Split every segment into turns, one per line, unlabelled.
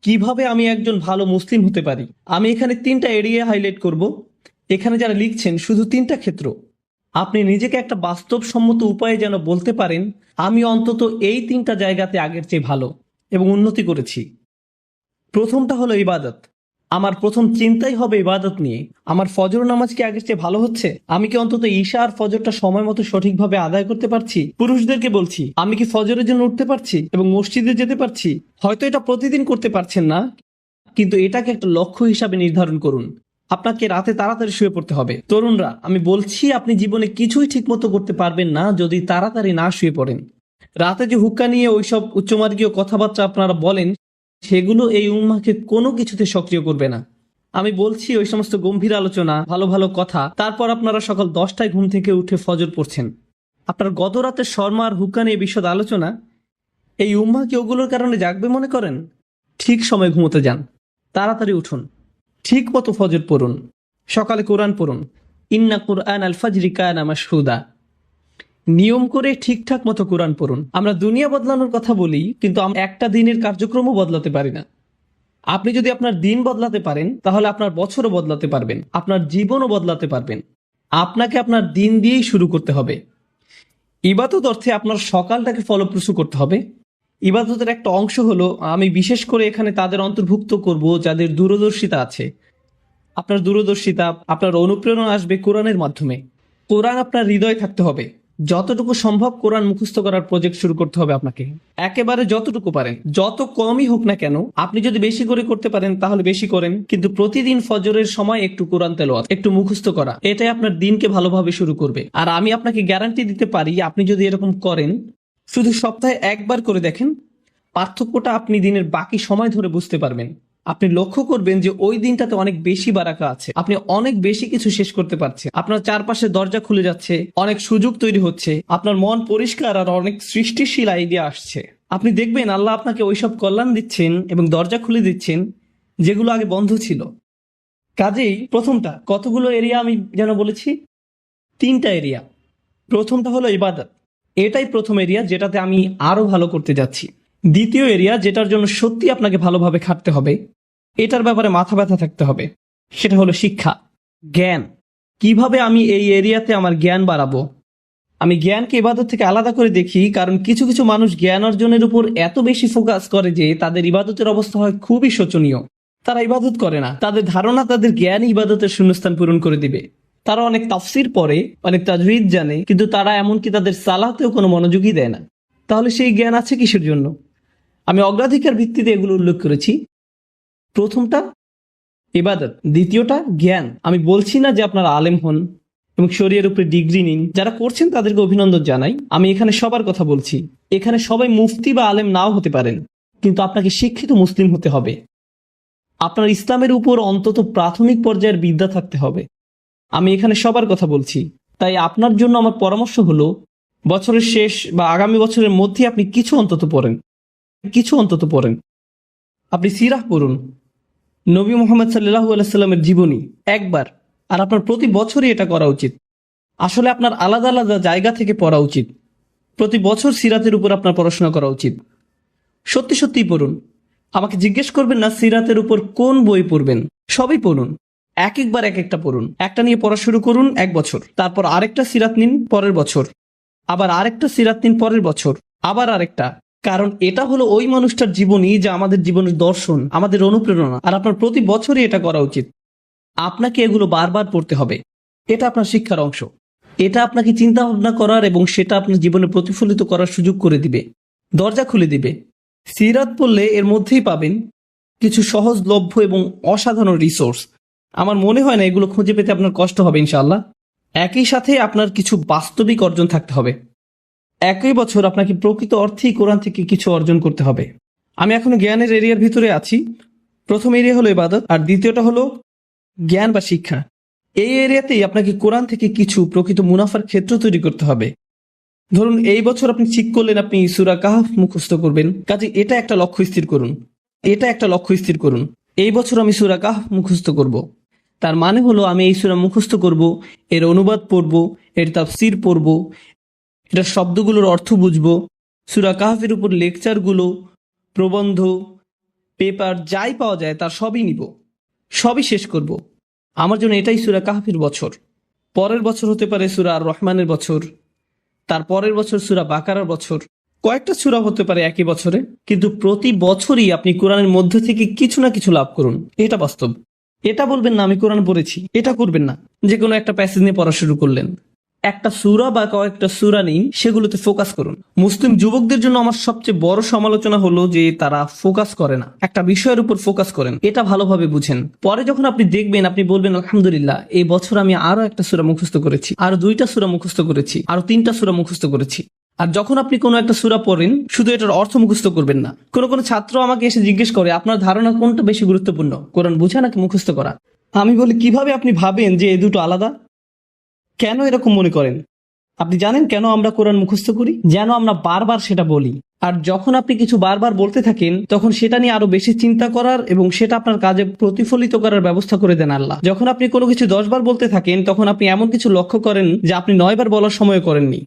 কিভাবে আমি একজন ভালো মুসলিম হতে পারি। আমি এখানে 3টা এরিয়া হাইলাইট করব। এখানে যারা লিখছেন শুধু 3টা ক্ষেত্র। আপনি নিজেকে একটা বাস্তবসম্মত উপায়ে যেন বলতে পারেন আমি অন্তত এই 3টা জায়গাতে আগের চেয়ে ভালো এবং উন্নতি করেছি। প্রথমটা হলো ইবাদত। আমার প্রথম চিন্তাই হবে ইবাদত নিয়ে। আমার ফজর নামাজ কি আগের চেয়ে ভালো হচ্ছে? আমি কি অন্তত ঈশা আর ফজরটা সময় মতো সঠিকভাবে আদায় করতে পারছি? পুরুষদেরকে বলছি, আমি কি ফজরের জন্য উঠতে পারছি এবং মসজিদে যেতে পারছি? হয়তো এটা প্রতিদিন করতে পারছেন না, কিন্তু এটাকে একটা লক্ষ্য হিসাবে নির্ধারণ করুন। আপনাকে রাতে তাড়াতাড়ি শুয়ে পড়তে হবে। তরুণরা, আমি বলছি আপনি জীবনে কিছুই ঠিকমতো করতে পারবেন না যদি তাড়াতাড়ি না শুয়ে পড়েন। রাতে যে হুক্কা নিয়ে ওইসব উচ্চমার্গীয় কথাবার্তা আপনারা বলেন, সেগুলো এই উম্মাকে কোনো কিছুতে সক্রিয় করবে না। আমি বলছি ওই সমস্ত গম্ভীর আলোচনা, ভালো ভালো কথা, তারপর আপনারা সকাল 10টায় ঘুম থেকে উঠে ফজর পড়ছেন। আপনার গত রাতের শর্মা আর হুক্কা নিয়ে বিশদ আলোচনা, এই উম্মা কি ওগুলোর কারণে জাগবে মনে করেন? ঠিক সময় ঘুমোতে যান, তাড়াতাড়ি উঠুন, ঠিক মতো ফজর পড়ুন, সকালে কোরআন পড়ুন। ইন্না কুরআন আল ফাজরি কানা মাশহুদা। নিয়ম করে ঠিকঠাক মতো কোরআন পড়ুন। আমরা দুনিয়া বদলানোর কথা বলি, কিন্তু আমরা একটা দিনের কার্যক্রমও বদলাতে পারি না। আপনি যদি আপনার দিন বদলাতে পারেন, তাহলে আপনার বছরও বদলাতে পারবেন, আপনার জীবনও বদলাতে পারবেন। আপনাকে আপনার দিন দিয়েই শুরু করতে হবে। ইবাদত অর্থে আপনার সকালটাকে ফলপ্রসূ করতে হবে। ইবাদতের একটা অংশ হলো, আমি বিশেষ করে এখানে তাদের অন্তর্ভুক্ত করব যাদের দূরদর্শিতা আছে। আপনার দূরদর্শিতা, আপনার অনুপ্রেরণা আসবে কোরআনের মাধ্যমে। কোরআন আপনার হৃদয়ে থাকতে হবে। যতটুকু সম্ভব কোরআন মুখস্থ করার প্রজেক্ট শুরু করতে হবে আপনাকে। একেবারে যতটুকু পারেন, যত কমই হোক না কেন। আপনি যদি বেশি করে করতে পারেন তাহলে বেশি করেন, কিন্তু প্রতিদিন ফজরের সময় একটু কোরআন তেলাওয়াত, একটু মুখস্থ করা, এটাই আপনার দিনকে ভালোভাবে শুরু করবে। আর আমি আপনাকে গ্যারান্টি দিতে পারি, আপনি যদি এরকম করেন, শুধু সপ্তাহে একবার করে দেখেন, পার্থক্যটা আপনি দিনের বাকি সময় ধরে বুঝতে পারবেন। আপনি লক্ষ্য করবেন যে ওই দিনটাতে অনেক বেশি বারাকা আছে, আপনি অনেক বেশি কিছু শেষ করতে পারছেন, আপনার চারপাশে দরজা খুলে যাচ্ছে, অনেক সুযোগ তৈরি হচ্ছে, আপনার মন পরিষ্কার আর অনেক সৃষ্টিশীল আইডিয়া আসছে। আপনি দেখবেন আল্লাহ আপনাকে ওইসব কল্যাণ দিচ্ছেন এবং দরজা খুলে দিচ্ছেন যেগুলো আগে বন্ধ ছিল। কাজেই প্রথমটা, কতগুলো এরিয়া আমি যেন বলেছি? 3টা এরিয়া। প্রথমটা হলো ইবাদত। এটাই প্রথম এরিয়া যেটাতে আমি আরো ভালো করতে যাচ্ছি। দ্বিতীয় এরিয়া, যেটার জন্য সত্যি আপনাকে ভালোভাবে খাটতে হবে, এটার ব্যাপারে মাথা ব্যথা থাকতে হবে, সেটা হলো শিক্ষা, জ্ঞান। কিভাবে আমি এই এরিয়াতে আমার জ্ঞান বাড়াবো? আমি জ্ঞানকে ইবাদত থেকে আলাদা করে দেখি, কারণ কিছু কিছু মানুষ জ্ঞান অর্জনের উপর এত বেশি ফোকাস করে যে তাদের ইবাদতের অবস্থা হয় খুবই শোচনীয়। তারা ইবাদত করে না, তাদের ধারণা তাদের জ্ঞান ইবাদতের শূন্যস্থান পূরণ করে দিবে। তারা অনেক তাফসির পড়ে, অনেক তাজউইদ জানে, কিন্তু তারা এমনকি তাদের সালাতেও কোনো মনোযোগই দেয় না। তাহলে সেই জ্ঞান আছে কিসের জন্য? আমি অগ্রাধিকার ভিত্তিতে এগুলো উল্লেখ করেছি। প্রথমটা ইবাদত, দ্বিতীয়টা জ্ঞান। আমি বলছি না যে আপনারা আলেম হন এবং শরীয়তের উপরে ডিগ্রি নিন। যারা করছেন তাদেরকে অভিনন্দন জানাই। আমি এখানে সবার কথা বলছি। এখানে সবাই মুফতি বা আলেম নাও হতে পারেন, কিন্তু আপনাকে শিক্ষিত মুসলিম হতে হবে। আপনার ইসলামের উপর অন্তত প্রাথমিক পর্যায়ের বিদ্যা থাকতে হবে। আমি এখানে সবার কথা বলছি। তাই আপনার জন্য আমার পরামর্শ হলো, বছরের শেষ বা আগামী বছরের মধ্যে আপনি কিছু অন্তত পড়েন। আপনি সিরাহ পড়ুন, নবী মোহাম্মদ সাল্লাল্লাহু আলাইহি সাল্লামের জীবনী একবার। আর আপনার প্রতি বছরই এটা করা উচিত। আসলে আপনার আলাদা আলাদা জায়গা থেকে পড়া উচিত। প্রতি বছর সিরাতের উপর আপনার পড়াশোনা করা উচিত। সত্যি সত্যিই পড়ুন। আমাকে জিজ্ঞেস করবেন না সিরাতের উপর কোন বই পড়বেন, সবই পড়ুন। একবার এক একটা পড়ুন। একটা নিয়ে পড়া শুরু করুন 1 বছর, তারপর আরেকটা সিরাত নিন পরের বছর, আবার আরেকটা সিরাত নিন পরের বছর, আবার আরেকটা। কারণ এটা হলো ওই মানুষটার জীবনী যা আমাদের জীবনের দর্শন, আমাদের অনুপ্রেরণা। আর আপনার প্রতি বছরই এটা করা উচিত। আপনাকে এগুলো বারবার পড়তে হবে। এটা আপনার শিক্ষার অংশ। এটা আপনাকে চিন্তা ভাবনা করার এবং সেটা আপনার জীবনে প্রতিফলিত করার সুযোগ করে দিবে, দরজা খুলে দিবে। সিরাত পড়লে এর মধ্যেই পাবেন কিছু সহজলভ্য এবং অসাধারণ রিসোর্স। আমার মনে হয় না এগুলো খুঁজে পেতে আপনার কষ্ট হবে ইনশাআল্লাহ। একই সাথে আপনার কিছু বাস্তবিক অর্জন থাকতে হবে। একই বছর আপনাকে প্রকৃত অর্থেই কোরআন থেকে কিছু অর্জন করতে হবে। আমি এখনো জ্ঞানের এরিয়ার ভিতরে আছি। প্রথম এরিয়া হলো ইবাদত, আর দ্বিতীয়টা হলো জ্ঞান বা শিক্ষা। এই এরিয়াতেই আপনাকে কোরআন থেকে কিছু প্রকৃত মুনাফার ক্ষেত্র তৈরি করতে হবে। ধরুন এই বছর আপনি ঠিক করলেন আপনি সূরা কাহফ মুখস্থ করবেন, কাজে এটা একটা লক্ষ্য স্থির করুন। এই বছর আমি সূরা কাহফ মুখস্থ করব। তার মানে হলো আমি এই সূরা মুখস্থ করব, এর অনুবাদ পড়ব, এর তাফসীর পড়ব, এটার শব্দগুলোর অর্থ বুঝব, সূরা কাহফের উপর লেকচারগুলো, প্রবন্ধ, পেপার যাই পাওয়া যায় তার সবই নিব, সবই শেষ করব। আমার জন্য এটাই সূরা কাহফের বছর। পরের বছর হতে পারে সূরা আর রহমানের বছর, তার পরের বছর সূরা বাকারার বছর, কয়েকটা সূরা হতে পারে একই বছরে, কিন্তু প্রতি বছরই আপনি কোরআনের মধ্যে থেকে কিছু না কিছু লাভ করুন। এটা বাস্তব। এটা বলবেন না আমি কোরআন পড়েছি, এটা করবেন না যে কোনো একটা প্যাসেজ নিয়ে পড়া শুরু করলেন। একটা সূরা বা কয়েকটা সূরা নিন, সেগুলোতে ফোকাস করুন। মুসলিম যুবকদের জন্য আমার সবচেয়ে বড় সমালোচনা হলো যে তারা ফোকাস করে না, একটা বিষয়ের উপর ফোকাস করেন। এটা ভালোভাবে বুঝেন। পরে যখন আপনি দেখবেন, আপনি বলবেন আলহামদুলিল্লাহ, এই বছর আমি আরো একটা সূরা মুখস্থ করেছি, আরো 2টা সূরা মুখস্থ করেছি, আরো 3টা সূরা মুখস্থ করেছি। আর যখন আপনি কোনো একটা সূরা পড়েন, শুধু এটার অর্থ মুখস্থ করবেন না। কোনো ছাত্র আমাকে এসে জিজ্ঞেস করে, আপনার ধারণা কোনটা বেশি গুরুত্বপূর্ণ, কোরআন বোঝা নাকি মুখস্থ করা? আমি বলি, কিভাবে আপনি ভাবেন যে এই দুটো আলাদা? কেন এরকম মনে করেন? আপনি জানেন কেন আমরা কোরআন মুখস্থ করি? যেন আমরা বারবার সেটা বলি। আর যখন আপনি কিছু বারবার বলতে থাকেন, তখন সেটা নিয়ে আরো বেশি চিন্তা করার এবং সেটা আপনার কাজে প্রতিফলিত করার ব্যবস্থা করে দেন আল্লাহ। যখন আপনি কোনো কিছু 10 বার বলতে থাকেন, তখন আপনি এমন কিছু লক্ষ্য করেন যা আপনি 9 বার বলার সময় করেননি।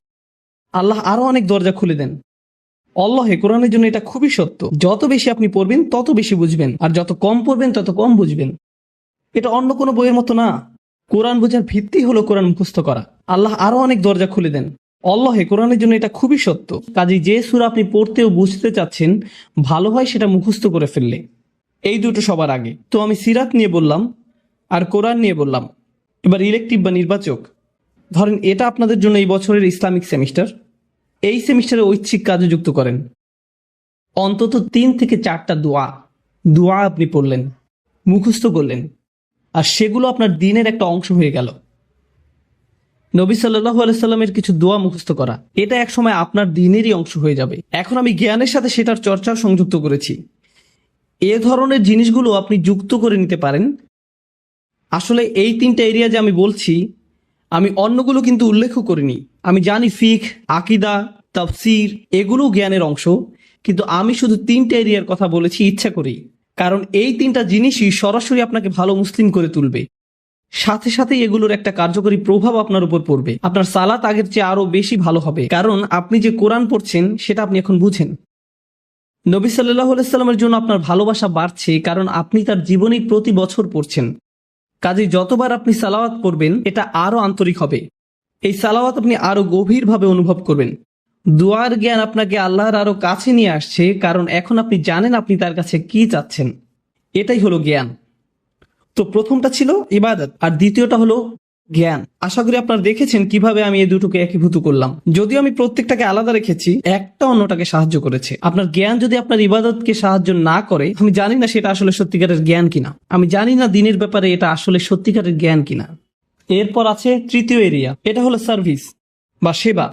আল্লাহ আরো অনেক দরজা খুলে দেন। আল্লাহে কোরআনের জন্য এটা খুবই সত্য। যত বেশি আপনি পড়বেন তত বেশি বুঝবেন, আর যত কম পড়বেন তত কম বুঝবেন। এটা অন্য কোনো বইয়ের মতো না। কোরআন বোঝার ভিত্তি হলো কোরআন মুখস্থ করা। আল্লাহ আরো অনেক দরজা খুলে দেন। আল্লাহে কোরআনের জন্য এটা খুবই সত্য। কাজেই যে সূরা আপনি পড়তে ও বুঝতে চাচ্ছেন, ভালো হয় সেটা মুখস্থ করে ফেললে। এই দুটো সবার আগে। তো আমি সিরাত নিয়ে বললাম আর কোরআন নিয়ে বললাম। এবার ইলেকটিভ বা নির্বাচক। ধরেন এটা আপনাদের জন্য এই বছরের ইসলামিক সেমিস্টার। এই সেমিস্টারে ঐচ্ছিক কাজে যুক্ত করেন। অন্তত 3 থেকে 4টা দোয়া আপনি পড়লেন, মুখস্থ করলেন, আর সেগুলো আপনার দিনের একটা অংশ হয়ে গেল। নবী সাল্লাল্লাহু আলাইহি সাল্লামের কিছু দোয়া মুখস্থ করা, এটা একসময় আপনার দিনেরই অংশ হয়ে যাবে। এখন আমি জ্ঞানের সাথে সেটার চর্চাও সংযুক্ত করেছি। এ ধরনের জিনিসগুলো আপনি যুক্ত করে নিতে পারেন। আসলে এই 3টা এরিয়া যে আমি বলছি, আমি অন্যগুলো কিন্তু উল্লেখও করিনি। আমি জানি ফিকহ, আকীদা, তাফসীর এগুলো জ্ঞানের অংশ, কিন্তু আমি শুধু 3টা এরিয়ার কথা বলেছি ইচ্ছা করেই। কারণ এই 3টা জিনিসই সরাসরি আপনাকে ভালো মুসলিম করে তুলবে। সাথে সাথেই এগুলোর একটা কার্যকরী প্রভাব আপনার উপর পড়বে। আপনার সালাত আগের চেয়ে আরো বেশি ভালো হবে, কারণ আপনি যে কোরআন পড়ছেন সেটা আপনি এখন বুঝেন। নবী সাল্লাল্লাহু আলাইহি সাল্লামের জন্য আপনার ভালোবাসা বাড়ছে, কারণ আপনি তার জীবনী প্রতি বছর পড়ছেন। কাজে যতবার আপনি সালাওয়াত পড়বেন, এটা আরো আন্তরিক হবে। এই সালাওয়াত আপনি আরো গভীরভাবে অনুভব করবেন। দুয়ার জ্ঞান আপনাকে আল্লাহর আরো কাছে নিয়ে আসছে, কারণ এখন আপনি জানেন আপনি তার কাছে কি চাচ্ছেন। এটাই হলো জ্ঞান। তো প্রথমটা ছিল ইবাদত, আর দ্বিতীয়টা হলো জ্ঞান। আশা করি আপনারা দেখেছেন কিভাবে আমি এই দুটোকে একীভূত করলাম। যদিও আমি প্রত্যেকটাকে আলাদা রেখেছি, একটা অন্যটাকে সাহায্য করেছে। আপনার জ্ঞান যদি আপনার ইবাদতকে সাহায্য না করে, আমি জানি না সেটা আসলে সত্যিকারের জ্ঞান কিনা। আমি জানি না দিনের ব্যাপারে এটা আসলে সত্যিকারের জ্ঞান কিনা। এরপর আছে তৃতীয় এরিয়া, এটা হলো সার্ভিস বা সেবা।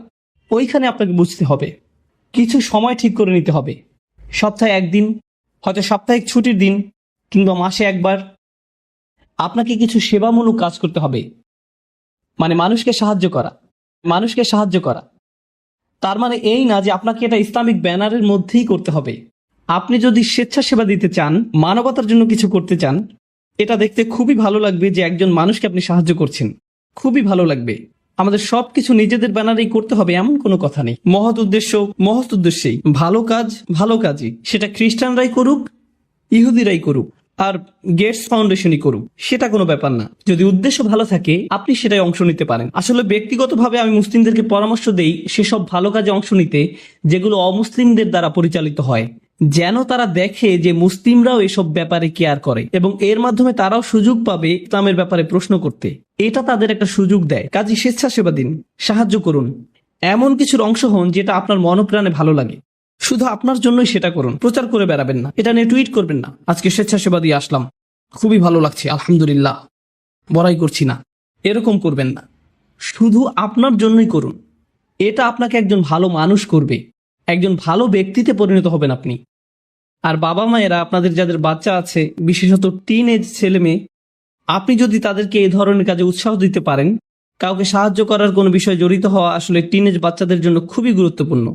ওইখানে আপনাকে বুঝতে হবে, কিছু সময় ঠিক করে নিতে হবে। সপ্তাহে 1 দিন, হয়তো সাপ্তাহিক ছুটির দিন, কিংবা মাসে 1 বার আপনাকে কিছু সেবামূলক কাজ করতে হবে। মানে মানুষকে সাহায্য করা। তার মানে এই না যে আপনাকে এটা ইসলামিক ব্যানারের মধ্যেই করতে হবে। আপনি যদি স্বেচ্ছাসেবা দিতে চান, মানবতার জন্য কিছু করতে চান, এটা দেখতে খুবই ভালো লাগবে যে একজন মানুষকে আপনি সাহায্য করছেন। খুবই ভালো লাগবে। আমাদের সবকিছু নিজেদের ব্যানারেই করতে হবে এমন কোনো কথা নেই। মহৎ উদ্দেশ্যেই ভালো কাজই, সেটা খ্রিস্টানরাই করুক, ইহুদিরাই করুক, আর গেটস ফাউন্ডেশনই করুক, সেটা কোনো ব্যাপার না। যদি উদ্দেশ্য ভালো থাকে, আপনি সেটাই অংশ নিতে পারেন। আসলে ব্যক্তিগতভাবে আমি মুসলিমদেরকে পরামর্শ দেই সেসব ভালো কাজে অংশ নিতে যেগুলো অমুসলিমদের দ্বারা পরিচালিত হয়, যেন তারা দেখে যে মুসলিমরাও এসব ব্যাপারে কেয়ার করে এবং এর মাধ্যমে তারাও সুযোগ পাবে ইসলামের ব্যাপারে প্রশ্ন করতে। এটা তাদের একটা সুযোগ দেয়। কাজে স্বেচ্ছাসেবা দিন, সাহায্য করুন, এমন কিছুর অংশ হন যেটা আপনার মনপ্রাণে ভালো লাগে। শুধু আপনার জন্যই সেটা করুন, প্রচার করে বেড়াবেন না, এটা নিয়ে টুইট করবেন না, আজকে স্বেচ্ছাসেবা দিয়ে আসলাম, খুবই ভালো লাগছে, আলহামদুলিল্লাহ, বড়াই করছি না, এরকম করবেন না। শুধু আপনার জন্যই করুন। এটা আপনাকে একজন ভালো মানুষ করবে, একজন ভালো ব্যক্তিতে পরিণত হবেন আপনি। আর বাবা মায়েরা, আপনাদের যাদের বাচ্চা আছে, বিশেষত টিন এজ ছেলে মেয়ে, আপনি যদি তাদেরকে এই ধরনের কাজে উৎসাহ দিতে পারেন, কাউকে সাহায্য করার কোনো বিষয়ে জড়িত হওয়া আসলে টিন এজ বাচ্চাদের জন্য খুবই গুরুত্বপূর্ণ।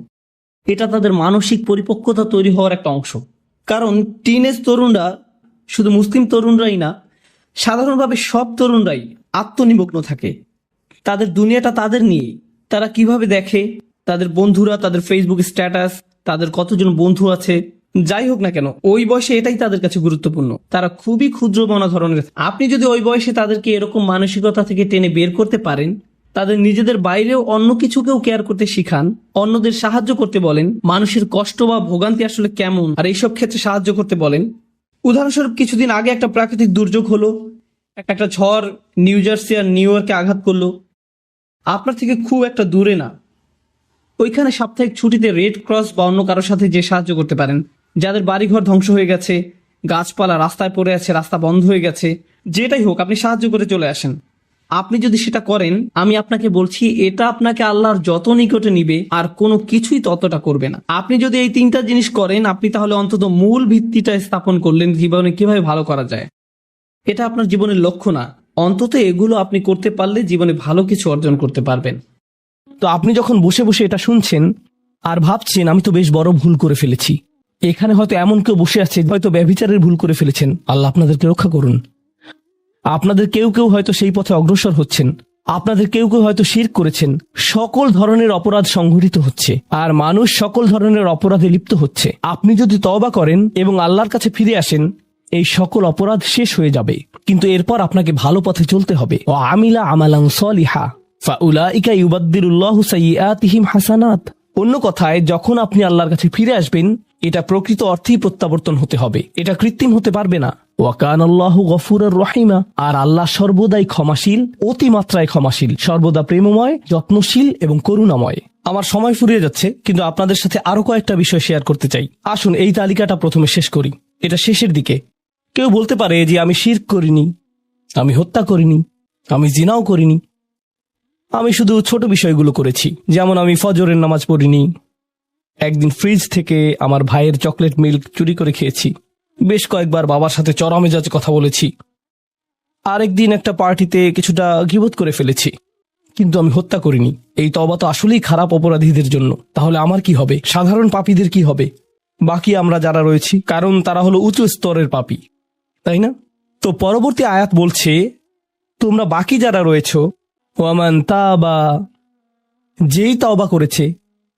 এটা তাদের মানসিক পরিপক্কতা তৈরি হওয়ার একটা অংশ। কারণ টিনেজ তরুণরা, শুধু মুসলিম তরুণরাই না, সাধারণভাবে সব তরুণরাই আত্মনিমগ্ন থাকে। তাদের দুনিয়াটা তাদের নিয়ে। তারা কিভাবে দেখে তাদের বন্ধুরা, তাদের ফেসবুক স্ট্যাটাস, তাদের কতজন বন্ধু আছে, যাই হোক না কেন, ওই বয়সে এটাই তাদের কাছে গুরুত্বপূর্ণ। তারা খুবই ক্ষুদ্র মনা ধরনের। আপনি যদি ওই বয়সে তাদেরকে এরকম মানসিকতা থেকে টেনে বের করতে পারেন, তাদের নিজেদের বাইরেও অন্য কিছুকেও কেয়ার করতে শিখান, অন্যদের সাহায্য করতে বলেন, মানুষের কষ্ট বা ভোগান্তি আসলে কেমন আর এইসব ক্ষেত্রে সাহায্য করতে বলেন। উদাহরণস্বরূপ, কিছুদিন আগে একটা প্রাকৃতিক দুর্যোগ হলো, একটা ঝড় নিউ জার্সি আর নিউ ইয়র্কে আঘাত করলো। আপনার থেকে খুব একটা দূরে না, ওইখানে সাপ্তাহিক ছুটিতে রেড ক্রস বা অন্য কারোর সাথে যে সাহায্য করতে পারেন, যাদের বাড়িঘর ধ্বংস হয়ে গেছে, গাছপালা রাস্তায় পড়ে আছে, রাস্তা বন্ধ হয়ে গেছে, যেটাই হোক আপনি সাহায্য করে চলে আসেন। আপনি যদি সেটা করেন, আমি আপনাকে বলছি এটা আপনাকে আল্লাহর যত নিকটে নিবে আর কোনো কিছুই ততটা করবে না। আপনি যদি এই তিনটা জিনিস করেন, আপনি তাহলে অন্তত মূল ভিত্তিটা স্থাপন করলেন জীবনে কিভাবে ভালো করা যায়। এটা আপনার জীবনের লক্ষ্য না, অন্তত এগুলো আপনি করতে পারলে জীবনে ভালো কিছু অর্জন করতে পারবেন।
তো আপনি যখন বসে বসে এটা শুনছেন আর ভাবছেন আমি তো বেশ বড় ভুল করে ফেলেছি, এখানে হয়তো এমন কেউ বসে আছে হয়তো ব্যভিচারের ভুল করে ফেলেছেন, আল্লাহ আপনাদেরকে রক্ষা করুন। আপনাদের কেউ কেউ হয়তো সেই পথে অগ্রসর হচ্ছেন, আপনাদের কেউ কেউ হয়তো শিরক করেছেন। সকল ধরনের অপরাধ সংঘটিত হচ্ছে আর মানুষ সকল ধরনের অপরাধে লিপ্ত হচ্ছে। আপনি যদি তওবা করেন এবং আল্লাহর কাছে ফিরে আসেন, এই সকল অপরাধ শেষ হয়ে যাবে। কিন্তু এরপর আপনাকে ভালো পথে চলতে হবে। ও আমিলা আমালান সলিহা ফাউলাইকা ইউবাদদিলুল্লাহু সাইয়্যাতিহিম হাসানাত। অন্য কথায়, যখন আপনি আল্লাহর কাছে ফিরে আসবেন, এটা প্রকৃত অর্থেই প্রত্যাবর্তন হতে হবে, এটা কৃত্রিম হতে পারবে না। ওয়া কানাল্লাহু গফুরুর রহিমা, আর আল্লাহ সর্বদাই ক্ষমাশীল, অতিমাত্রায় ক্ষমাশীল, সর্বদা প্রেমময়, যত্নশীল এবং করুণাময়। আমার সময় ফুরিয়ে যাচ্ছে, কিন্তু আপনাদের সাথে আরো কয়েকটা বিষয় শেয়ার করতে চাই। আসুন এই তালিকাটা প্রথমে শেষ করি, এটা শেষের দিকে। কেউ বলতে পারে যে আমি শিরক করিনি, আমি হত্যা করিনি, আমি জিনাও করিনি, আমি শুধু ছোট বিষয়গুলো করেছি, যেমন আমি ফজরের নামাজ পড়িনি, একদিন ফ্রিজ থেকে আমার ভাইয়ের চকলেট মিল্ক চুরি করে খেয়েছি, বেশ কয়েকবার বাবার সাথে চড়া মেজাজে কথা বলেছি, আরেকদিন একটা পার্টিতে কিছুটা গীবত করে ফেলেছি, কিন্তু আমি হত্যা করিনি। এই তওবা তো আসলেই খারাপ অপরাধীদের জন্য। তাহলে আমার কি হবে? সাধারণ পাপীদের কি হবে? বাকি আমরা যারা রয়েছি, কারণ তারা হলো উঁচু স্তরের পাপী, তাই না? তো পরবর্তী আয়াত বলছে, তোমরা বাকি যারা রয়েছ, ওয়ামান তাবা, যেই তাওবা করেছে,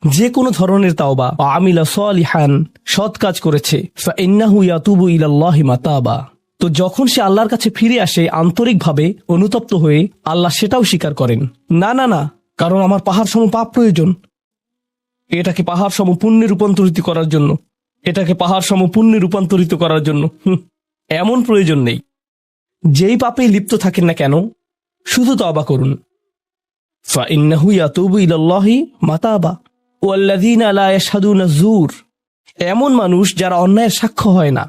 যে কোনো ধরনের তাওবা, আমিলা সলিহান, সৎ কাজ করেছে, ফাইন্নাহু ইয়াতুবু ইলাল্লাহি মাতাবা, তো যখন সে আল্লাহর কাছে ফিরে আসে আন্তরিকভাবে, অনুতপ্ত হয়ে, আল্লাহ সেটাও স্বীকার করেন। না না না, কারণ আমার পাহাড় সম পাপ প্রয়োজন, এটাকে পাহাড় সম পুণ্যে রূপান্তরিত করার জন্য, এটাকে পাহাড় সম পুণ্যে রূপান্তরিত করার জন্য এমন প্রয়োজন নেই। যেই পাপে লিপ্ত থাকেন না কেন, শুধু তওবা করুন। ফাইন্নাহু ইয়াতুবু ইলাল্লাহি মাতাবা ওয়াল্লাযীনা লা ইয়াশহাদুনা যুর, এমন মানুষ যারা অন্যায়ের সাক্ষ্য হয় না।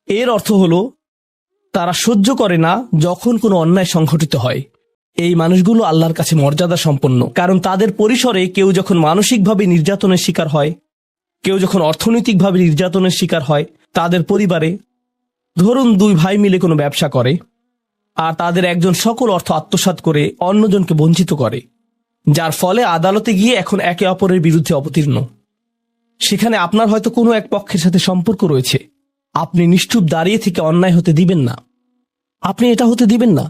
এর অর্থ হলো তারা সহ্য করে না যখন কোনো অন্যায় সংঘটিত হয়। এই মানুষগুলো আল্লাহর কাছে মর্যাদা সম্পন্ন, কারণ তাদের পরিসরে কেউ যখন মানসিকভাবে নির্যাতনের শিকার হয়, কেউ যখন অর্থনৈতিকভাবে নির্যাতনের শিকার হয়, তাদের পরিবারে, ধরুন দুই ভাই মিলে কোনো ব্যবসা করে আর তাদের একজন সকল অর্থ আত্মসাৎ করে অন্যজনকে বঞ্চিত করে, যার ফলে আদালতে গিয়ে এখন একে অপরের বিরুদ্ধে অবতীর্ণ। সেখানে আপনার হয়তো কোনো এক পক্ষের সাথে সম্পর্ক রয়েছে, আপনি নিশ্চুপ দাঁড়িয়ে থেকে অন্যায় হতে দিবেন না। আপনি এটা হতে দিবেন না।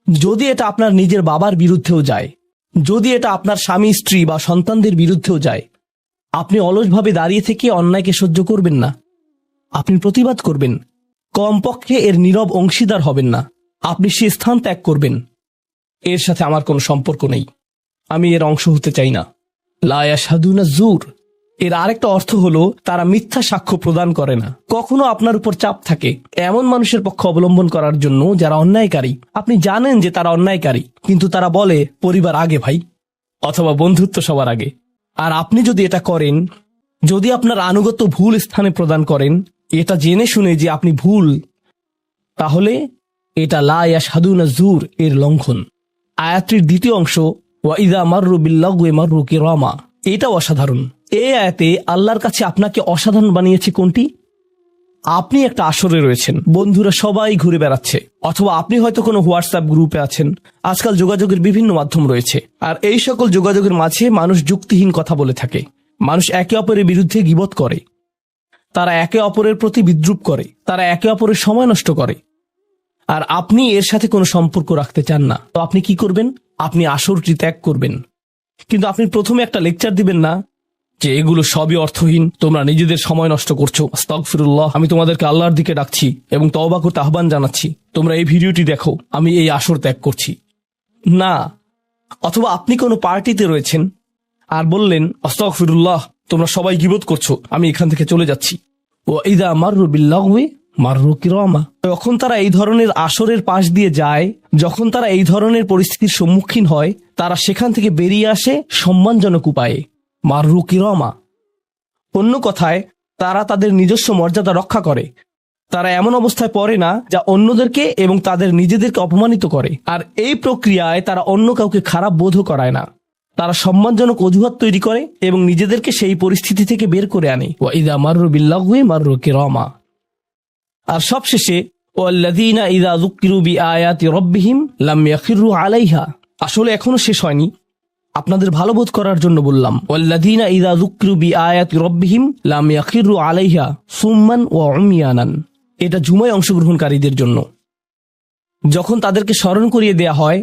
যদি এটা আপনার নিজের বাবার বিরুদ্ধেও যায়, যদি এটা আপনার স্বামী স্ত্রী বা সন্তানদের বিরুদ্ধেও যায়, আপনি অলসভাবে দাঁড়িয়ে থেকে অন্যায়কে সহ্য করবেন না, আপনি প্রতিবাদ করবেন। কমপক্ষে এর নীরব অংশীদার হবেন না, আপনি সে স্থান ত্যাগ করবেন। এর সাথে আমার কোনো সম্পর্ক নেই, আমি এর অংশ হতে চাই না। লা ইয়াশহাদুনা যুর, এর আরেকটা অর্থ হলো তারা মিথ্যা সাক্ষ্য প্রদান করে না। কখনো আপনার উপর চাপ থাকে এমন মানুষের পক্ষ অবলম্বন করার জন্য যারা অন্যায়কারী। আপনি জানেন যে তারা অন্যায়কারী, কিন্তু তারা বলে পরিবার আগে ভাই, অথবা বন্ধুত্ব সবার আগে। আর আপনি যদি এটা করেন, যদি আপনার আনুগত্য ভুল স্থানে প্রদান করেন, এটা জেনে শুনে যে আপনি ভুল, তাহলে এটা লা ইয়াশহাদুনা যুর এর লঙ্ঘন। আয়াতটির দ্বিতীয় অংশ, ওয়া ইযা মাররু বিল্লাগwi মাররু কিরামা, এটাও অসাধারণ। এই আয়াতে আল্লাহর কাছে আপনাকে অসাধারণ বানিয়েছে কোনটি? আপনি একটা আসরে রয়েছেন, বন্ধুরা সবাই ঘুরে বেড়াচ্ছে, অথবা আপনি হয়তো কোনো হোয়াটসঅ্যাপ গ্রুপে আছেন। আজকাল যোগাযোগের বিভিন্ন মাধ্যম রয়েছে, আর এই সকল যোগাযোগের মাঝে মানুষ যুক্তিহীন কথা বলে থাকে, মানুষ একে অপরের বিরুদ্ধে গীবত করে, তারা একে অপরের প্রতি বিদ্রুপ করে, তারা একে অপরের সময় নষ্ট করে। আর আপনি এর সাথে কোনো সম্পর্ক রাখতে চান না, তো আপনি কি করবেন? আপনি আসরটি ত্যাগ করবেন। কিন্তু আপনি প্রথমে একটা লেকচার দিবেন না যে এগুলো সবই অর্থহীন, তোমরা নিজেদের সময় নষ্ট করছো। আস্তাগফিরুল্লাহ, আমি তোমাদেরকে আল্লাহর দিকে ডাকছি এবং তওবা করতে আহ্বান জানাচ্ছি। তোমরা এই ভিডিওটি দেখো, আমি এই আসর ত্যাগ করছি না। অথবা আপনি কোনো পার্টিতে রয়েছেন আর বললেন, আস্তাগফিরুল্লাহ, তোমরা সবাই গীবত করছো, আমি এখান থেকে চলে যাচ্ছি। ওয়া ইযা মাররু বিল্লাগwi মাররু কিরামা। যখন তারা এই ধরনের আসরের পাশ দিয়ে যায়, যখন তারা এই ধরনের পরিস্থিতির সম্মুখীন হয়, তারা সেখান থেকে বেরিয়ে আসে সম্মানজনক উপায়ে, মাররু কিরামা। অন্য কথায়, তারা তাদের নিজস্ব মর্যাদা রক্ষা করে। তারা এমন অবস্থায় পড়ে না যা অন্যদেরকে এবং তাদের নিজেদেরকে অপমানিত করে। আর এই প্রক্রিয়ায় তারা অন্য কাউকে খারাপ বোধও করায় না। তারা সম্মানজনক অজুহাত তৈরি করে এবং নিজেদেরকে সেই পরিস্থিতি থেকে বের করে আনে। ওয়া ইযা মাররু বিল্লাগwi মাররু কিরামা। আর সবশেষে, ওয়াল্লাযীনা ইযা যুক্কিরু বিআয়াতি রাব্বিহিম লাম ইয়াখিরু আলাইহা। আসলে এখনো শেষ হয়নি, আপনাদের ভালো বোধ করার জন্য বললাম। ওয়াল্লাযীনা ইযা যুক্কিরু বিআয়াতি রাব্বিহিম লাম ইয়াখিরু আলাইহা সুম্মান ওয়া উময়ানান। এটা জুমায় অংশগ্রহণকারীদের জন্য। যখন তাদেরকে স্মরণ করিয়ে দেয়া হয়,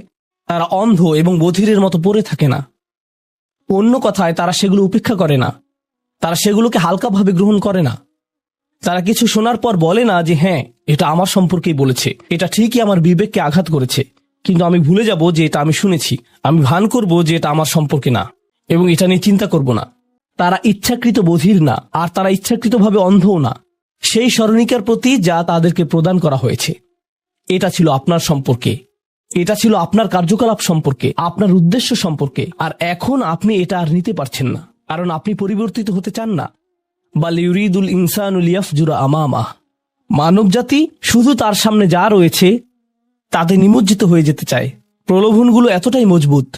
তারা অন্ধ এবং বধিরের মতো পড়ে থাকে না। অন্য কথায়, তারা সেগুলো উপেক্ষা করে না, তারা সেগুলোকে হালকাভাবে গ্রহণ করে না। তারা কিছু শোনার পর বলে না যে হ্যাঁ, এটা আমার সম্পর্কেই বলেছে, এটা ঠিকই আমার বিবেককে আঘাত করেছে, কিন্তু আমি ভুলে যাব যে এটা আমি শুনেছি। আমি ভান করব যে এটা আমার সম্পর্কে না এবং এটা নিয়ে চিন্তা করব না। তারা ইচ্ছাকৃত বধির না, আর তারা ইচ্ছাকৃতভাবে অন্ধও না। সেই স্মরণিকার প্রতি যা তাদেরকে প্রদান করা হয়েছে, এটা ছিল আপনার সম্পর্কে, এটা ছিল আপনার কার্যকলাপ সম্পর্কে, আপনার উদ্দেশ্য সম্পর্কে। আর এখন আপনি এটা আর নিতে পারছেন না, কারণ আপনি পরিবর্তিত হতে চান না। বাল ইউরিদুল ইনসানু লিয়াফজুরা আমামাহ। মানবজাতি শুধু তার সামনে যা রয়েছে তাতে নিমজ্জিত হয়ে যেতে চায়। প্রলোভনগুলো এতটাই মজবুত।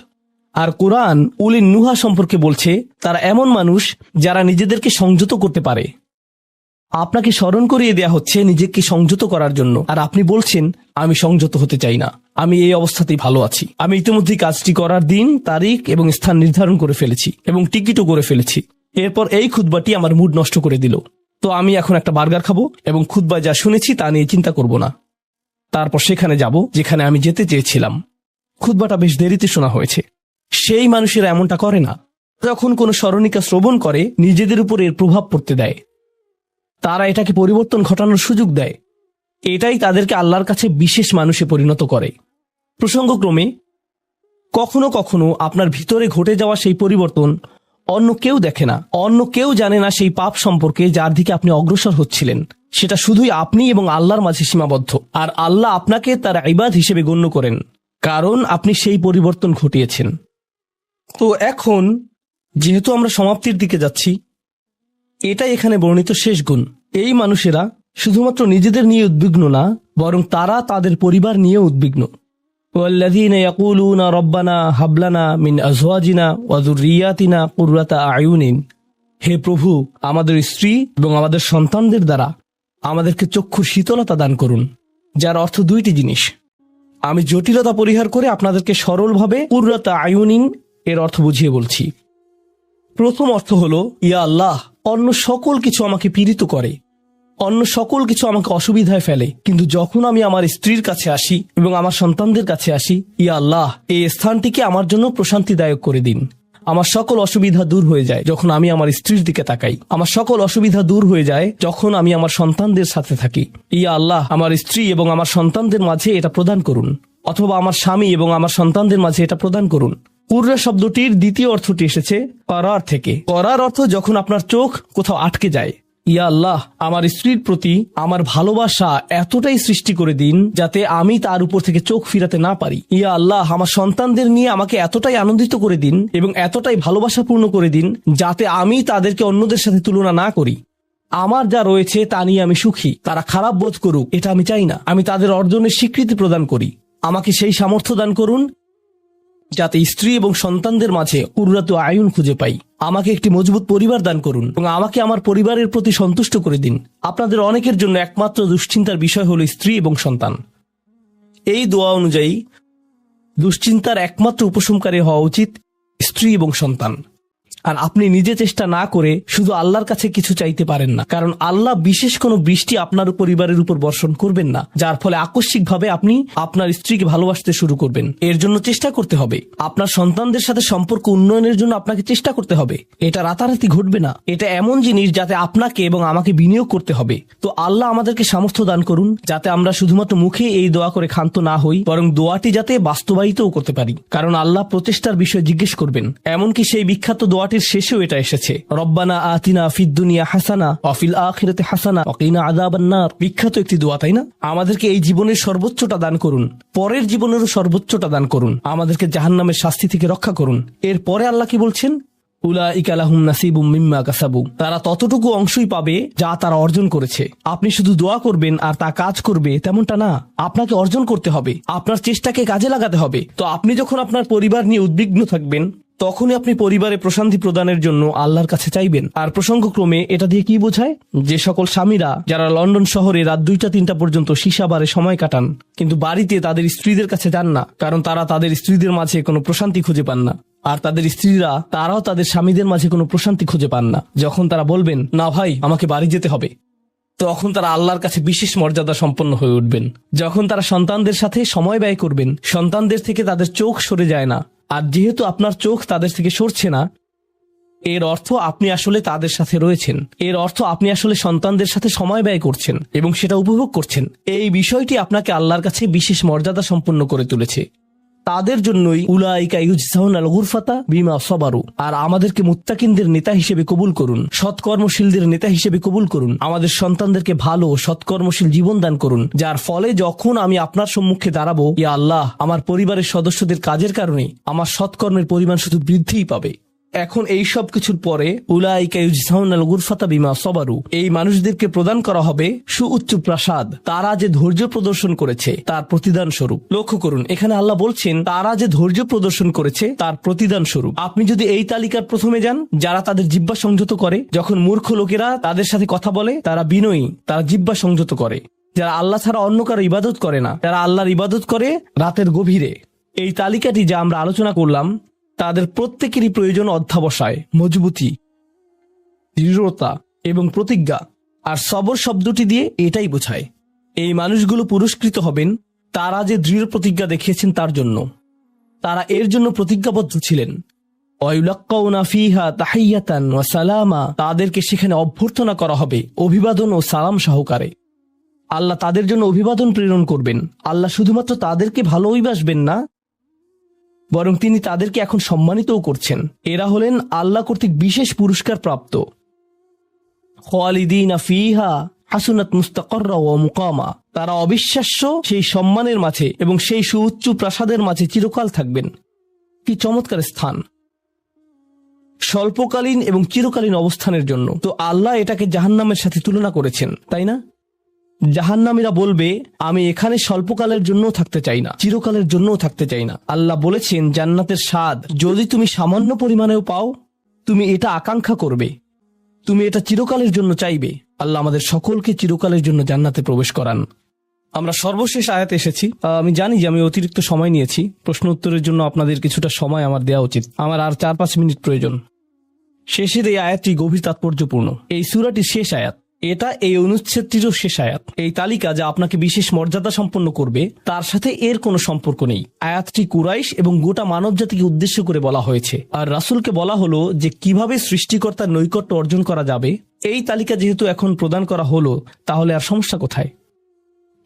আর কোরআন উলিন নুহা সম্পর্কে বলছে, তারা এমন মানুষ যারা নিজেদেরকে সংযত করতে পারে। আপনাকে স্মরণ করিয়ে দেয়া হচ্ছে নিজেকে সংযত করার জন্য, আর আপনি বলছেন আমি সংযত হতে চাই না, আমি এই অবস্থাতেই ভালো আছি। আমি ইতিমধ্যেই কাজটি করার দিন, তারিখ এবং স্থান নির্ধারণ করে ফেলেছি এবং টিকিটও করে ফেলেছি। এরপর এই খুতবাটি আমার মুড নষ্ট করে দিল। তো আমি এখন একটা বার্গার খাবো এবং খুতবায় যা শুনেছি তা নিয়ে চিন্তা করব না। তারপর সেখানে যাব যেখানে আমি যেতে চেয়েছিলাম। খুতবাটা বেশ দেরিতে শোনা হয়েছে। সেই মানুষেরা এমনটা করে না। যখন কোনো স্মরণিকা শ্রবণ করে, নিজেদের উপর এর প্রভাব পড়তে দেয়। তারা এটাকে পরিবর্তন ঘটানোর সুযোগ দেয়। এটাই তাদেরকে আল্লাহর কাছে বিশেষ মানুষে পরিণত করে। প্রসঙ্গক্রমে, কখনো কখনো আপনার ভিতরে ঘটে যাওয়া সেই পরিবর্তন অন্য কেউ দেখে না, অন্য কেউ জানে না সেই পাপ সম্পর্কে যার দিকে আপনি অগ্রসর হচ্ছিলেন। সেটা শুধুই আপনি এবং আল্লাহর মাঝে সীমাবদ্ধ। আর আল্লাহ আপনাকে তার ইবাদ হিসেবে গণ্য করেন, কারণ আপনি সেই পরিবর্তন ঘটিয়েছেন। তো এখন যেহেতু আমরা সমাপ্তির দিকে যাচ্ছি, এটাই এখানে বর্ণিত শেষ গুণ। এই মানুষেরা শুধুমাত্র নিজেদের নিয়ে উদ্বিগ্ন না, বরং তারা তাদের পরিবার নিয়ে উদ্বিগ্ন। ওয়াল্লাযীনা ইয়াকুলুনা রব্বানা হাব লানা মিন আজওয়াজিনা ওয়া যুররিয়াতিনা কুররাতা আয়ুনিন। হে প্রভু, আমাদের স্ত্রী এবং আমাদের সন্তানদের দ্বারা আমাদেরকে চক্ষুর শীতলতা দান করুন। যার অর্থ দুইটি জিনিস। আমি জটিলতা পরিহার করে আপনাদেরকে সরলভাবে কুররাতা আয়ুনিন এর অর্থ বুঝিয়ে বলছি। প্রথম অর্থ হলো, ইয়া আল্লাহ, অন্য সকল কিছু আমাকে পীড়িত করে, অন্য সকল কিছু আমাকে অসুবিধায় ফেলে, কিন্তু যখন আমি আমার স্ত্রীর কাছে আসি এবং আমার সন্তানদের কাছে আসি, ইয়া আল্লাহ, এই স্থানটিকে আমার জন্য প্রশান্তিদায়ক করে দিন। আমার সকল অসুবিধা দূর হয়ে যায় যখন আমি আমার স্ত্রীর দিকে তাকাই। আমার সকল অসুবিধা দূর হয়ে যায় যখন আমি আমার সন্তানদের সাথে থাকি। ইয়া আল্লাহ, আমার স্ত্রী এবং আমার সন্তানদের মাঝে এটা প্রদান করুন, অথবা আমার স্বামী এবং আমার সন্তানদের মাঝে এটা প্রদান করুন। কুররা শব্দটির দ্বিতীয় অর্থটি এসেছে করার থেকে। করার অর্থ যখন আপনার চোখ কোথাও আটকে যায়। ইয়া আল্লাহ, আমার স্ত্রীর প্রতি আমার ভালোবাসা এতটাই সৃষ্টি করে দিন যাতে আমি তার উপর থেকে চোখ ফিরাতে না পারি। ইয়া আল্লাহ, আমার সন্তানদের নিয়ে আমাকে এতটাই আনন্দিত করে দিন এবং এতটাই ভালোবাসাপূর্ণ করে দিন যাতে আমি তাদেরকে অন্যদের সাথে তুলনা না করি। আমার যা রয়েছে তা নিয়ে আমি সুখী। তারা খারাপ বোধ করুক, এটা আমি চাই না। আমি তাদের অর্জনের স্বীকৃতি প্রদান করি। আমাকে সেই সামর্থ্য দান করুন যাতে স্ত্রী এবং সন্তানদের মাঝে কুররাতু আয়ুন খুঁজে পাই। আমাকে একটি মজবুত পরিবার দান করুন এবং আমাকে আমার পরিবারের প্রতি সন্তুষ্ট করে দিন। আপনাদের অনেকের জন্য একমাত্র দুশ্চিন্তার বিষয় হলো স্ত্রী এবং সন্তান। এই দোয়া অনুযায়ী দুশ্চিন্তার একমাত্র উপশমকারী হওয়া উচিত স্ত্রী এবং সন্তান। আর আপনি নিজে চেষ্টা না করে শুধু আল্লাহর কাছে কিছু চাইতে পারেন না, কারণ আল্লাহ বিশেষ কোনো বৃষ্টি আপনার পরিবারের উপর বর্ষণ করবেন না যার ফলে আকস্মিকভাবে আপনি আপনার স্ত্রীকে ভালোবাসতে শুরু করবেন। এর জন্য চেষ্টা করতে হবে। আপনার সন্তানদের সাথে সম্পর্ক উন্নয়নের জন্য আপনাকে চেষ্টা করতে হবে। এটা রাতারাতি ঘটবে না। এটা এমন জিনিস যাতে আপনাকে এবং আমাকে বিনিয়োগ করতে হবে। তো আল্লাহ আমাদেরকে সামর্থ্য দান করুন যাতে আমরা শুধুমাত্র মুখে এই দোয়া করে ক্ষান্ত না হই, বরং দোয়াটি যাতে বাস্তবায়িতও করতে পারি। কারণ আল্লাহ প্রচেষ্টার বিষয়ে জিজ্ঞেস করবেন। এমনকি সেই বিখ্যাত দোয়াটির শেষেও এটা এসেছে, রব্বানা আতিনা ফিদ দুনিয়া হাসানা ওয়া ফিল আখিরাতি হাসানা ওয়া কিনা আযাবান নার। বিখ্যাত একটি দোয়া, তাই না? আমাদেরকে এই জীবনের সর্বোচ্চটা দান করুন, পরের জীবনেরও সর্বোচ্চটা দান করুন, আমাদেরকে জাহান্নামের শাস্তি থেকে রক্ষা করুন। এরপরে আল্লাহ কি বলছেন? উলাইকা লাহুম নাসিবুম মিম্মা কাসাবু। তারা ততটুকু অংশই পাবে যা তারা অর্জন করেছে। আপনি শুধু দোয়া করবেন আর তা কাজ করবে তেমনটা না। আপনাকে অর্জন করতে হবে, আপনার চেষ্টাকে কাজে লাগাতে হবে। তো আপনি যখন আপনার পরিবার নিয়ে উদ্বিগ্ন থাকবেন, তখনই আপনি পরিবারে প্রশান্তি প্রদানের জন্য আল্লাহর কাছে চাইবেন। আর প্রসঙ্গক্রমে এটা দিয়ে কি বোঝায়? যে সকল স্বামীরা যারা লন্ডন শহরে রাত 2টা-3টা পর্যন্ত সীসা বারে সময় কাটান, কিন্তু বাড়িতে তাদের স্ত্রীদের কাছে যান না, কারণ তারা তাদের স্ত্রীদের মাঝে কোনো প্রশান্তি খুঁজে পান না। আর তাদের স্ত্রীরা তারাও তাদের স্বামীদের মাঝে কোনো প্রশান্তি খুঁজে পান না। যখন তারা বলবেন, না ভাই আমাকে বাড়ি যেতে হবে, তখন তারা আল্লাহর কাছে বিশেষ মর্যাদা সম্পন্ন হয়ে উঠবেন। যখন তারা সন্তানদের সাথে সময় ব্যয় করবেন, সন্তানদের থেকে তাদের চোখ সরে যায় না। আর যেহেতু আপনার চোখ তাদের থেকে সরছে না, এর অর্থ আপনি আসলে তাদের সাথে রয়েছেন। এর অর্থ আপনি আসলে সন্তানদের সাথে সময় ব্যয় করছেন এবং সেটা উপভোগ করছেন। এই বিষয়টি আপনাকে আল্লাহর কাছে বিশেষ মর্যাদা সম্পন্ন করে তুলেছে। তাদের জন্যই উলাইকা ইউজজাউনাল গুরফাতা বিমা সাবারু। আর আমাদেরকে মুত্তাকিনদের নেতা হিসেবে কবুল করুন, সৎকর্মশীলদের নেতা হিসেবে কবুল করুন। আমাদের সন্তানদেরকে ভালো সৎকর্মশীল জীবন দান করুন, যার ফলে যখন আমি আপনার সম্মুখে দাঁড়াবো, ইয়া আল্লাহ, আমার পরিবারের সদস্যদের কাজের কারণে আমার সৎকর্মের পরিমাণ শুধু বৃদ্ধিই পাবে। এখন এই সব কিছুর পরে উলাইকা ইউজজাউনাল গুরফাতা বিমা সাবারু, এই মানুষদেরকে প্রদান করা হবে সুউচ্চ প্রাসাদ, তারা যে ধৈর্য প্রদর্শন করেছে তার প্রতিদান স্বরূপ। লক্ষ্য করুন, এখানে আল্লাহ বলছেন তারা যে ধৈর্য প্রদর্শন করেছে তার প্রতিদান স্বরূপ। আপনি যদি এই তালিকার প্রথমে যান, যারা তাদের জিহ্বা সংযত করে, যখন মূর্খ লোকেরা তাদের সাথে কথা বলে তারা বিনয়ী, তারা জিহ্বা সংযত করে, যারা আল্লাহ ছাড়া অন্য কারো ইবাদত করে না, যারা আল্লাহর ইবাদত করে রাতের গভীরে, এই তালিকাটি যা আমরা আলোচনা করলাম, তাদের প্রত্যেকেরই প্রয়োজন অধ্যাবসায়, মজবুতি, দৃঢ়তা এবং প্রতিজ্ঞা। আর সবর শব্দটি দিয়ে এটাই বোঝায়। এই মানুষগুলো পুরস্কৃত হবেন তারা যে দৃঢ় প্রতিজ্ঞা দেখিয়েছেন তার জন্য। তারা এর জন্য প্রতিজ্ঞাবদ্ধ ছিলেন। ওয়ায়ুলাক্কাউনা ফিহা তাহিয়াতান ওয়া সালামা, তাদেরকে সেখানে অভ্যর্থনা করা হবে অভিবাদন ও সালাম সহকারে। আল্লাহ তাদের জন্য অভিবাদন প্রেরণ করবেন। আল্লাহ শুধুমাত্র তাদেরকে ভালোবাসবেন না, বরং তিনি তাদেরকে এখন সম্মানিতও করছেন। এরা হলেন আল্লাহ কর্তৃক বিশেষ পুরস্কার প্রাপ্ত। খালিদিনা ফিহা হাসুনাত মুস্তাকাররা ওয়া মুকামা, তারা অবিশ্বাস্য সেই সম্মানের মাঝে এবং সেই সুউচ্চ প্রাসাদের মাঝে চিরকাল থাকবেন। কি চমৎকার স্থান, স্বল্পকালীন এবং চিরকালীন অবস্থানের জন্য। তো আল্লাহ এটাকে জাহান্নামের সাথে তুলনা করেছেন, তাই না? জাহান্নামীরা বলবে, আমি এখানে স্বল্পকালের জন্যও থাকতে চাই না, চিরকালের জন্যও থাকতে চাই না। আল্লাহ বলেছেন, জান্নাতের স্বাদ যদি তুমি সামান্য পরিমাণেও পাও, তুমি এটা আকাঙ্ক্ষা করবে, তুমি এটা চিরকালের জন্য চাইবে। আল্লাহ আমাদের সকলকে চিরকালের জন্য জান্নাতে প্রবেশ করান। আমরা সর্বশেষ আয়াতে এসেছি। আমি জানি যে আমি অতিরিক্ত সময় নিয়েছি, প্রশ্ন উত্তরের জন্য আপনাদের কিছুটা সময় আমার দেওয়া উচিত। আমার আর 4-5 মিনিট প্রয়োজন। শেষের এই আয়াতটি গভীর তাৎপর্যপূর্ণ। এই সূরাটির শেষ আয়াত, এটা এই অনুচ্ছেদটিরও শেষ আয়াত। এই তালিকা যা আপনাকে বিশেষ মর্যাদা সম্পন্ন করবে তার সাথে এর কোনো সম্পর্ক নেই। আয়াতটি কুরাইশ এবং গোটা মানব জাতিকে উদ্দেশ্য করে বলা হয়েছে। আর রাসূলকে বলা হলো যে কিভাবে সৃষ্টিকর্তার নৈকট্য অর্জন করা যাবে। এই তালিকা যেহেতু এখন প্রদান করা হলো, তাহলে আর সমস্যা কোথায়?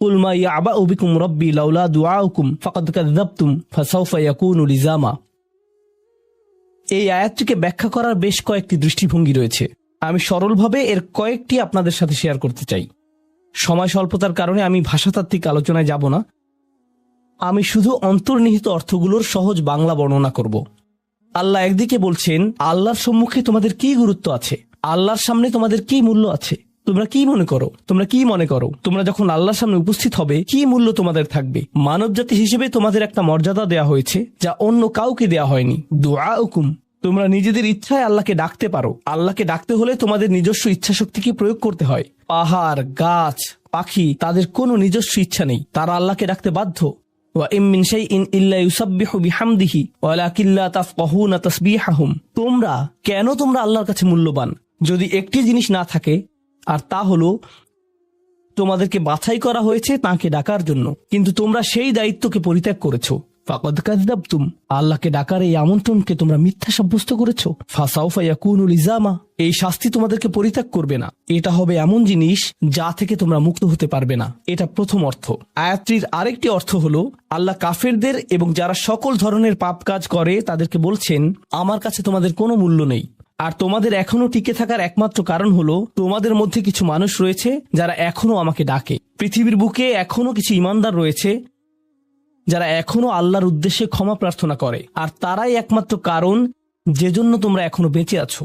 কুল মা ইয়াবাউ বিকুম রাব্বি লাউলা দুআউকুম ফাকাদ কাযাবতুম ফাসাউফা ইয়াকুনু লিজামা। এই আয়াতটিকে ব্যাখ্যা করার বেশ কয়েকটি দৃষ্টিভঙ্গি রয়েছে। আমি সরলভাবে এর কয়েকটি আপনাদের সাথে শেয়ার করতে চাই। সময় স্বল্পতার কারণে আমি ভাষাতাত্ত্বিক আলোচনায় যাব না। আমি শুধু অন্তর্নিহিত অর্থগুলোর সহজ বাংলা বর্ণনা করব। আল্লাহ একদিকে বলছেন, আল্লাহর সম্মুখে তোমাদের কি গুরুত্ব আছে, আল্লাহর সামনে তোমাদের কি মূল্য আছে, তোমরা কি মনে করো, তোমরা যখন আল্লাহর সামনে উপস্থিত হবে কি মূল্য তোমাদের থাকবে। মানব জাতি হিসেবে তোমাদের একটা মর্যাদা দেয়া হয়েছে যা অন্য কাউকে দেয়া হয়নি। দুআউকুম, তোমরা নিজেদের ইচ্ছায় আল্লাহকে ডাকতে পারো। আল্লাহকে ডাকতে হলে তোমাদের নিজস্ব ইচ্ছা শক্তিকে প্রয়োগ করতে হয়। পাহাড়, গাছ, পাখি, তাদের কোনো নিজস্ব ইচ্ছা নেই, তারা আল্লাহকে ডাকতে বাধ্য। ওয়া ইম মিন শাইইন ইল্লা ইউসাব্বিহু বিহামদিহি ওয়ালাকিন লা তাফকাহুনা তাসবিহাহুম। তোমরা আল্লাহর কাছে মূল্যবান যদি একটি জিনিস না থাকে, আর তা হলো তোমাদেরকে বাছাই করা হয়েছে তাকে ডাকার জন্য, কিন্তু তোমরা সেই দায়িত্বকে পরিত্যাগ করেছো। ফাকাদ কাযযাবতুম, আল্লাহকে ডাকার এই আমন্ত্রণকে তোমরা মিথ্যা সাব্যস্ত করেছো। ফাসাউফা ইয়াকুনু লিজামা, এই শাস্তি তোমাদেরকে পরিত্যাগ করবে না। এটা হবে এমন জিনিস যা থেকে তোমরা মুক্ত হতে পারবে না। এটা প্রথম অর্থ। আয়াতটির আরেকটি অর্থ হলো আল্লাহ কাফেরদের এবং যারা সকল ধরনের পাপ কাজ করে তাদেরকে বলছেন, আমার কাছে তোমাদের কোনো মূল্য নেই। আর তোমাদের এখনো টিকে থাকার একমাত্র কারণ হলো তোমাদের মধ্যে কিছু মানুষ রয়েছে যারা এখনো আমাকে ডাকে। পৃথিবীর বুকে এখনো কিছু ইমানদার রয়েছে যারা এখনো আল্লাহর উদ্দেশ্যে ক্ষমা প্রার্থনা করে, আর তারাই একমাত্র কারণ যে জন্য তোমরা এখনো বেঁচে আছো।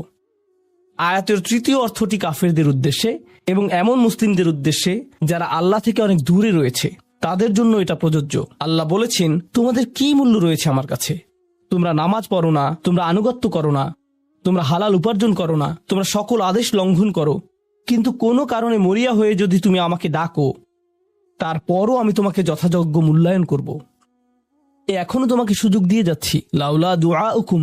আয়াতের তৃতীয় অর্থটি কাফেরদের উদ্দেশ্যে এবং এমন মুসলিমদের উদ্দেশ্যে যারা আল্লাহ থেকে অনেক দূরে রয়েছে, তাদের জন্য এটা প্রযোজ্য। আল্লাহ বলেছেন, তোমাদের কি মূল্য রয়েছে আমার কাছে? তোমরা নামাজ পড়ো না, তোমরা আনুগত্য করো না, তোমরা হালাল উপার্জন করো না, তোমরা সকল আদেশ লঙ্ঘন করো, কিন্তু কোনো কারণে মরিয়া হয়ে যদি তুমি আমাকে ডাকো, তারপরও আমি তোমাকে যথাযোগ্য মূল্যায়ন করব। এখনো তোমাকে সুযোগ দিয়ে যাচ্ছি, লাউলা দুআউকুম,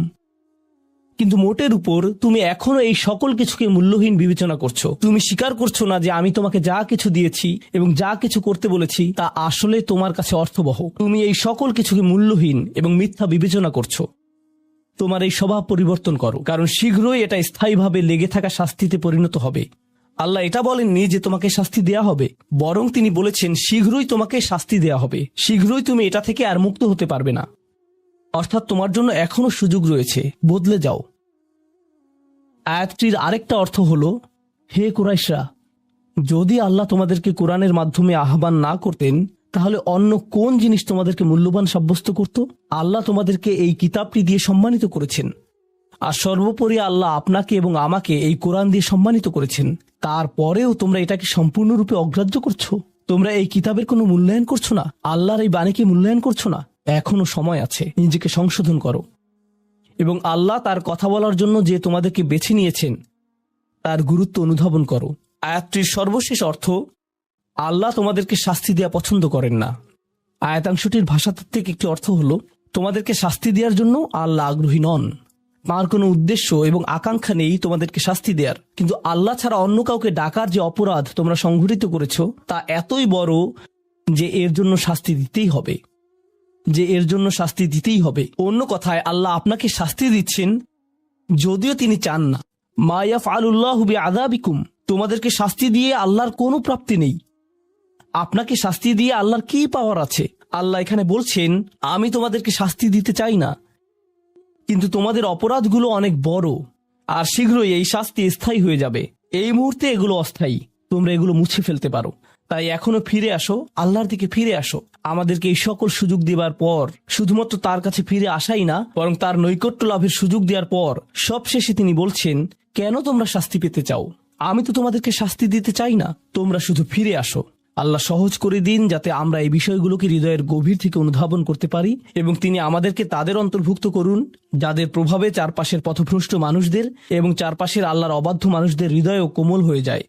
কিন্তু মোটের উপর তুমি এখনো এই সকল কিছুকে মূল্যহীন বিবেচনা করছো। তুমি স্বীকার করছো না যে আমি তোমাকে যা কিছু দিয়েছি এবং যা কিছু করতে বলেছি তা আসলে তোমার কাছে অর্থবহ। তুমি এই সকল কিছুকে মূল্যহীন এবং মিথ্যা বিবেচনা করছো। তোমার এই স্বভাব পরিবর্তন করো, কারণ শীঘ্রই এটা স্থায়ীভাবে লেগে থাকা শাস্তিতে পরিণত হবে। আল্লাহ এটা বলেননি যে তোমাকে শাস্তি দেয়া হবে, বরং তিনি বলেছেন শীঘ্রই তোমাকে শাস্তি দেয়া হবে, শীঘ্রই তুমি এটা থেকে আর মুক্ত হতে পারবে না। অর্থাৎ তোমার জন্য এখনো সুযোগ রয়েছে, বদলে যাও। আয়াতটির আরেকটা অর্থ হলো, হে কুরাইশরা, যদি আল্লাহ তোমাদেরকে কোরআনের মাধ্যমে আহ্বান না করতেন তাহলে অন্য কোন জিনিস তোমাদেরকে মূল্যবান সাব্যস্ত করত? আল্লাহ তোমাদেরকে এই কিতাবটি দিয়ে সম্মানিত করেছেন, আর সর্বোপরি আল্লাহ আপনাকে এবং আমাকে এই কোরআন দিয়ে সম্মানিত করেছেন। তারপরেও তোমরা এটাকে সম্পূর্ণরূপে অগ্রাহ্য করছো। তোমরা এই কিতাবের কোনো মূল্যায়ন করছো না, আল্লাহর এই বাণীকে মূল্যায়ন করছো না। এখনো সময় আছে, নিজেকে সংশোধন করো এবং আল্লাহ তার কথা বলার জন্য যে তোমাদেরকে বেছে নিয়েছেন তার গুরুত্ব অনুধাবন করো। আয়াতটির সর্বশেষ অর্থ, আল্লাহ তোমাদেরকে শাস্তি দেওয়া পছন্দ করেন না। আয়াতাংশটির ভাষাতাত্ত্বিক একটি অর্থ হলো, তোমাদেরকে শাস্তি দেওয়ার জন্য আল্লাহ আগ্রহী নন। তার কোনো উদ্দেশ্য এবং আকাঙ্ক্ষা নেই তোমাদেরকে শাস্তি দেওয়ার, কিন্তু আল্লাহ ছাড়া অন্য কাউকে ডাকার যে অপরাধ তোমরা সংঘটিত করেছো তা এতই বড় যে এর জন্য শাস্তি দিতেই হবে। অন্য কথায় আল্লাহ আপনাকে শাস্তি দিচ্ছেন যদিও তিনি চান না। মা ইয়াফআলুল্লাহু বিআযাবিকুম, তোমাদেরকে শাস্তি দিয়ে আল্লাহর কোনো প্রাপ্তি নেই। আপনাকে শাস্তি দিয়ে আল্লাহর কি পাওয়ার আছে? আল্লাহ এখানে বলছেন, আমি তোমাদেরকে শাস্তি দিতে চাই না, কিন্তু তোমাদের অপরাধগুলো অনেক বড়, আর শীঘ্রই এই শাস্তি স্থায়ী হয়ে যাবে। এই মুহূর্তে এগুলো অস্থায়ী, তোমরা এগুলো মুছে ফেলতে পারো। তাই এখনো ফিরে আসো, আল্লাহর দিকে ফিরে আসো। আমাদেরকে এই সকল সুযোগ দেবার পর শুধুমাত্র তার কাছে ফিরে আসাই না, বরং তার নৈকট্য লাভের সুযোগ দেওয়ার পর সবশেষে তিনি বলছেন, কেন তোমরা শাস্তি পেতে চাও? আমি তো তোমাদেরকে শাস্তি দিতে চাই না, তোমরা শুধু ফিরে আসো। আল্লাহ সহজ করে দিন যাতে আমরা এই বিষয়গুলোকে হৃদয়ের গভীর থেকে অনুধাবন করতে পারি, এবং তিনি আমাদেরকে তাদের অন্তর্ভুক্ত করুন যাদের প্রভাবে চারপাশের পথভ্রষ্ট মানুষদের এবং চারপাশের আল্লাহর অবাধ্য মানুষদের হৃদয়ও কোমল হয়ে যায়।